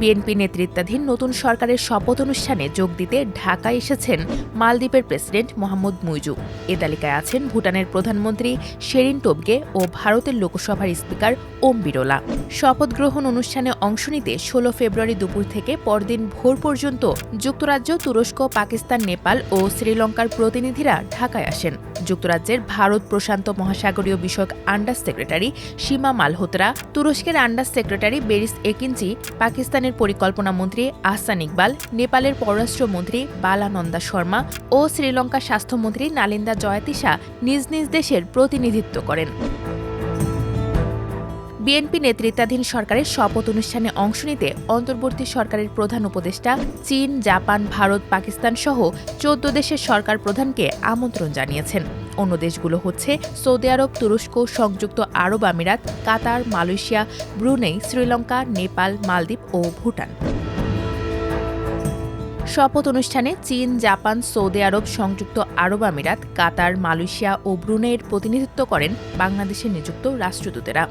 BNP নেতৃত্বাধীন নতুন সরকারের শপথ অনুষ্ঠানে যোগ দিতে ঢাকায় এসেছেন মালদ্বীপের প্রেসিডেন্ট মোহাম্মদ মুইজু। এ তালিকায় আছেন ভুটানের প্রধানমন্ত্রী শেরিন টোবগে ও ভারতের লোকসভার স্পিকার ওম বিরলা। শপথ গ্রহণ অনুষ্ঠানে অংশ নিতে ১৬ ফেব্রুয়ারি দুপুর থেকে পরদিন ভোর পর্যন্ত যুক্তরাজ্য, তুরস্ক, পাকিস্তান, নেপাল ও শ্রীলঙ্কার প্রতিনিধিরা ঢাকায় আসেন। যুক্তরাজ্যের ভারত প্রশান্ত মহাসাগরীয় বিষয়ক আন্ডার সেক্রেটারি সীমা মালহোত্রা, তুরস্কের আন্ডার সেক্রেটারি বেরিস একিঞ্চি, পাকিস্তানের পরিকল্পনা মন্ত্রী আহসান ইকবাল, নেপালের পররাষ্ট্রমন্ত্রী বালানন্দা শর্মা ও শ্রীলঙ্কার স্বাস্থ্যমন্ত্রী নালিন্দা জয়াতিসা নিজ নিজ দেশের প্রতিনিধিত্ব করেন। বিএনপি নেতৃত্বাধীন সরকারের শপথ অনুষ্ঠানে অংশ নিতে অন্তর্বর্তী সরকারের প্রধান উপদেষ্টা চীন, জাপান, ভারত, পাকিস্তান সহ ১৪ দেশের সরকার প্রধানকে আমন্ত্রণ জানিয়েছেন। অন্য দেশগুলো হচ্ছে সৌদি আরব, তুরস্ক, সংযুক্ত আরব আমিরাত, কাতার, মালয়েশিয়া, ব্রুনেই, শ্রীলঙ্কা, নেপাল, মালদ্বীপ ও ভুটান। শপথ অনুষ্ঠানে চীন, জাপান, সৌদি আরব, সংযুক্ত আরব আমিরাত, কাতার, মালয়েশিয়া ও ব্রুনেইয়ের প্রতিনিধিত্ব করেন বাংলাদেশে নিযুক্ত রাষ্ট্রদূতেরা।